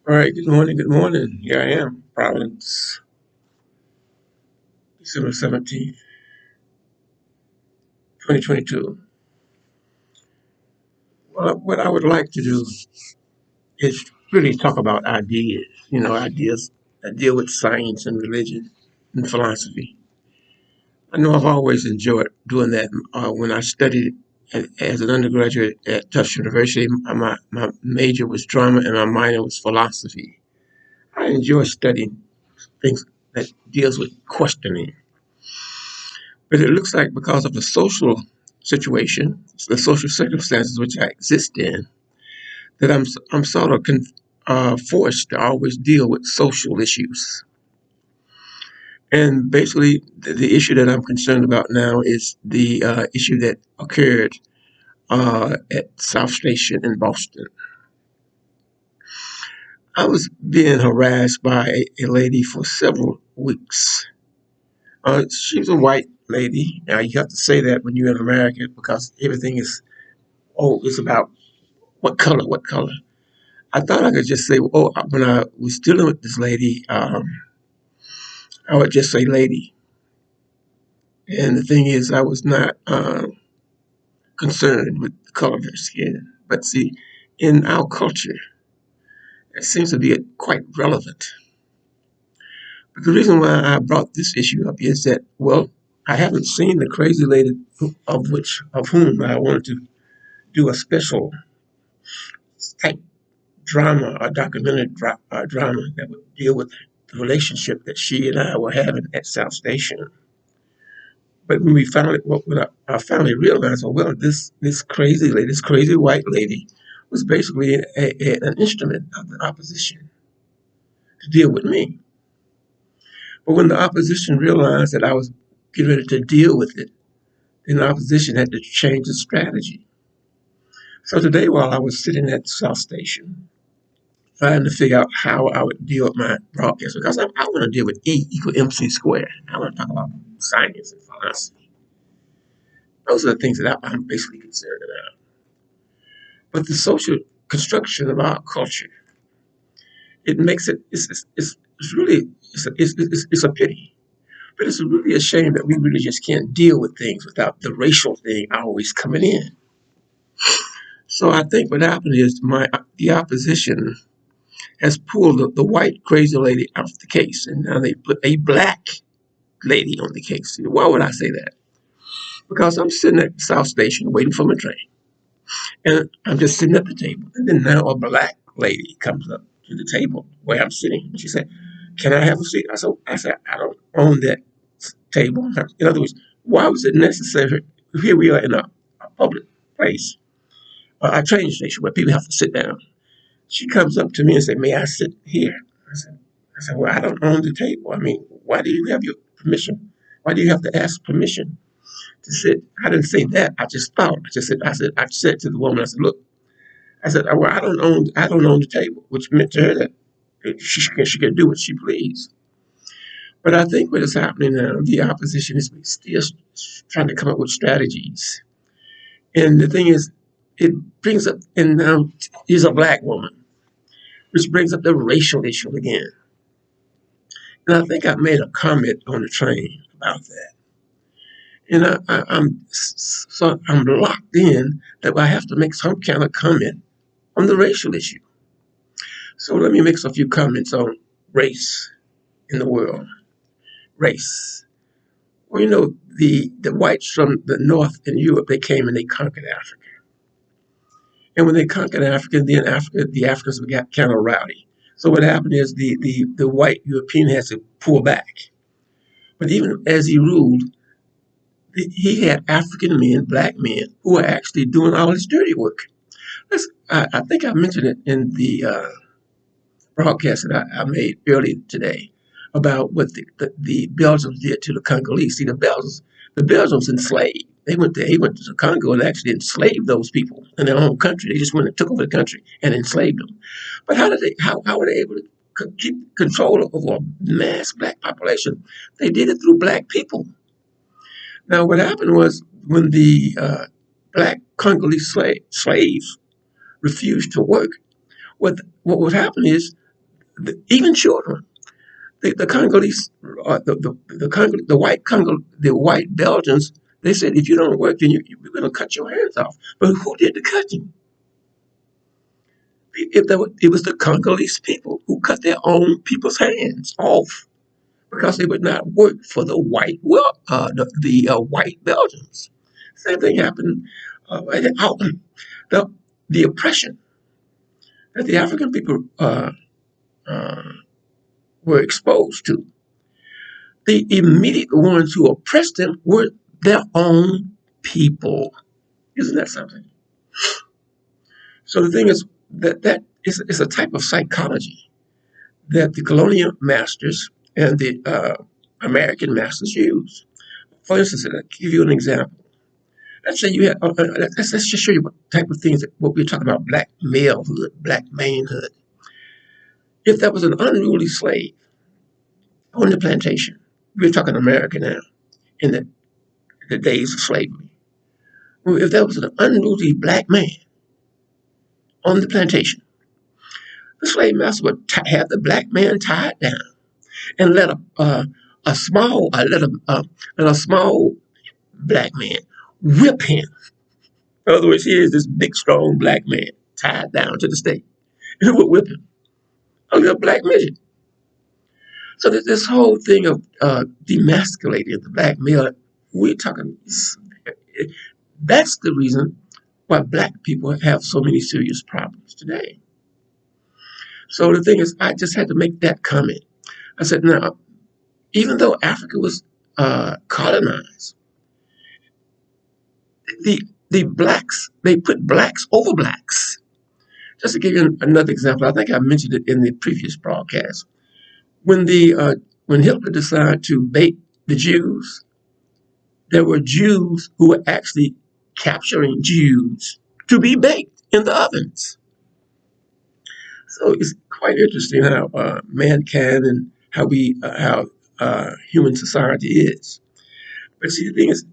All right, good morning, good morning. Here I am, Providence, December 17th, 2022. Well, what I would like to do is really talk about ideas, ideas that deal with science and religion and philosophy. I know I've always enjoyed doing that. When I studied as an undergraduate at Tufts University, my major was drama and my minor was philosophy. I enjoy studying things that deals with questioning. But it looks like because of the social situation, the social circumstances which I exist in, that I'm sort of forced to always deal with social issues. And basically, the issue that I'm concerned about now is the issue that occurred at South Station in Boston. I was being harassed by a lady for several weeks. She was a white lady. Now, you have to say that when you're in America because everything is, oh, it's about what color, what color. I thought I could just say, oh, when I was dealing with this lady, I would just say lady. And the thing is, I was not concerned with the color of her skin. But see, in our culture, it seems to be quite relevant. But the reason why I brought this issue up is that, well, I haven't seen the crazy lady of whom I wanted to do a special type drama or documentary drama that would deal with the relationship that she and I were having at South Station. But when we found it, when I finally realized, well, this crazy lady, this crazy white lady, was basically an instrument of the opposition to deal with me. But when the opposition realized that I was getting ready to deal with it, then the opposition had to change its strategy. So today, while I was sitting at South Station, trying to figure out how I would deal with my broadcast, because I want to deal with E equal MC squared. I want to talk about science and philosophy. Those are the things that I'm basically concerned about. But the social construction of our culture, it makes it, it's really, it's a pity. But it's really a shame that we really just can't deal with things without the racial thing always coming in. So I think what happened is the opposition has pulled the white crazy lady out of the case, and now they put a black lady on the case. Why would I say that? Because I'm sitting at the South Station waiting for my train, and I'm just sitting at the table, and then now a black lady comes up to the table where I'm sitting, and she said, "Can I have a seat?" I said, "I don't own that table." In other words, why was it necessary? Here we are in a public place, a train station where people have to sit down. She comes up to me and said, "May I sit here?" I said, "Well, I don't own the table. I mean, why do you have your permission? Why do you have to ask permission to sit?" I didn't say that. I just thought. I said to the woman, I said, "Look," I said, "Well, I don't own the table," which meant to her that she can do what she please. But I think what is happening now, the opposition is still trying to come up with strategies. And the thing is, it brings up, and now she's a black woman, which brings up the racial issue again. And I think I made a comment on the train about that. And I'm locked in that I have to make some kind of comment on the racial issue. So let me make a few comments on race in the world. Race. Well, the whites from the north in Europe, they came and they conquered Africa. And when they conquered Africa, then the Africans got kind of rowdy. So what happened is the white European has to pull back. But even as he ruled, he had African men, black men, who were actually doing all his dirty work. I think I mentioned it in the broadcast that I made earlier today about what the Belgians did to the Congolese. See, the Belgians enslaved. He went to the Congo and actually enslaved those people in their own country. They just went and took over the country and enslaved them. But how were they able to keep control over a mass black population? They did it through black people. Now, what happened was when the black Congolese slaves refused to work, what would happen is even children. The Congolese, the white the white Belgians, they said if you don't work, then we're going to cut your hands off. But who did the cutting? It was the Congolese people who cut their own people's hands off because they would not work for the white, white Belgians. Same thing happened. The the oppression that the African people uh, were exposed to, the immediate ones who oppressed them were their own people. Isn't that something? So the thing is that is a type of psychology that the colonial masters and the American masters use. For instance, I'll give you an example. Let's say you have, let's just show you what type of things that what we're talking about: black malehood, black manhood. If there was an unruly slave on the plantation, we're talking America now, in the days of slavery. Well, if there was an unruly black man on the plantation, the slave master would have the black man tied down and a small let a small black man whip him. In other words, here's this big, strong black man tied down to the stake, and who would whip him? A little black midget. So there's this whole thing of demasculating the black male. We're talking. That's the reason why black people have so many serious problems today. So the thing is, I just had to make that comment. I said, now, even though Africa was colonized, the blacks, they put blacks over blacks. Just to give you another example, I think I mentioned it in the previous broadcast. When Hitler decided to bait the Jews, there were Jews who were actually capturing Jews to be baked in the ovens. So it's quite interesting how mankind and how human society is. But see, the thing is,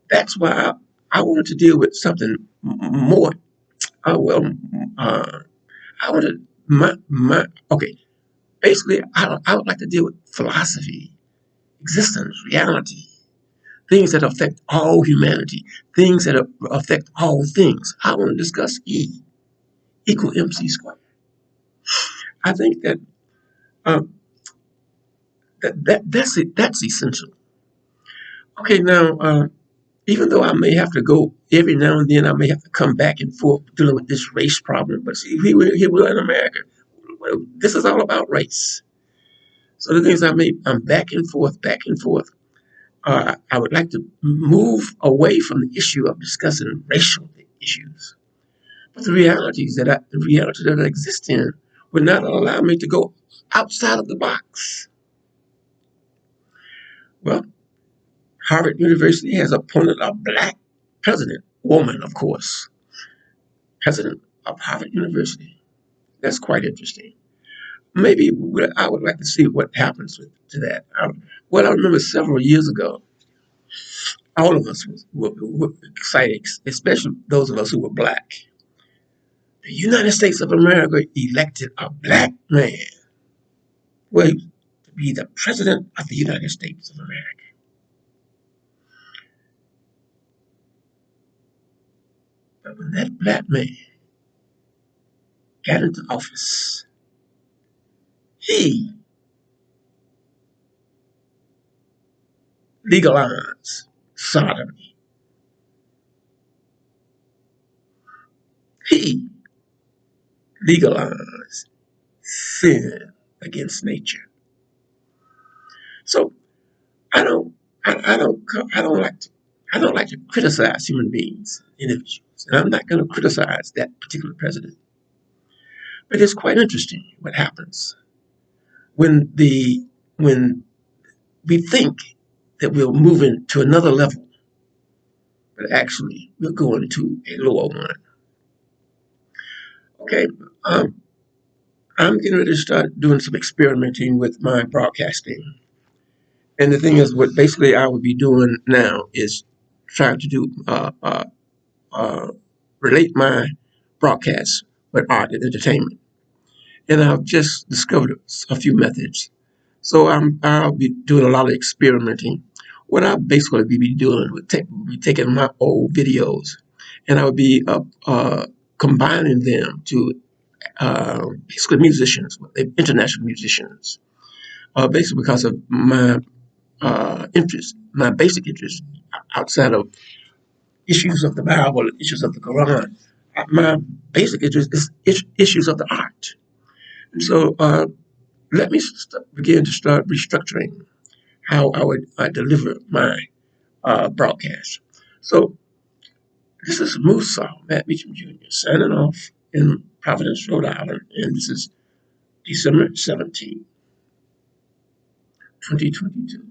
that's why I wanted to deal with something more. Well, uh, I wanted my okay. Basically, I would like to deal with philosophy, existence, reality, things that affect all humanity, things that affect all things. I want to discuss E equal MC squared. I think um, that's essential. Okay, now even though I may have to go every now and then, I may have to come back and forth dealing with this race problem. But see, here we are in America. This is all about race. So the things I'm back and forth, back and forth. I would like to move away from the issue of discussing racial issues, but the reality that I exist in would not allow me to go outside of the box. Well, Harvard University has appointed a black president, woman, of course, president of Harvard University. That's quite interesting. Maybe I would like to see what happens to that. Well, I remember several years ago, all of us were excited, especially those of us who were black. The United States of America elected a black man, well, to be the president of the United States of America. But when that black man got into office, he legalized sodomy. He legalized sin against nature. So I don't, I don't like to, I don't like to criticize human beings, individuals, and I'm not going to criticize that particular president. But it's quite interesting what happens when when we think that we're moving to another level, but actually we're going to a lower one. Okay, um, I'm getting ready to start doing some experimenting with my broadcasting. And the thing is, what basically I would be doing now is trying to do uh, relate my broadcasts with art and entertainment. and I've just discovered a few methods. So I'll be doing a lot of experimenting. What I'll basically be doing would be taking my old videos, and I would be combining them to basically musicians, international musicians, basically because of my interest, my basic interest outside of issues of the Bible, issues of the Quran. My basic interest is issues of the art. And so let me begin to start restructuring how I would deliver my broadcast. So this is MUSAU, Matt Meacham Jr., signing off in Providence, Rhode Island, and this is December 17, 2022.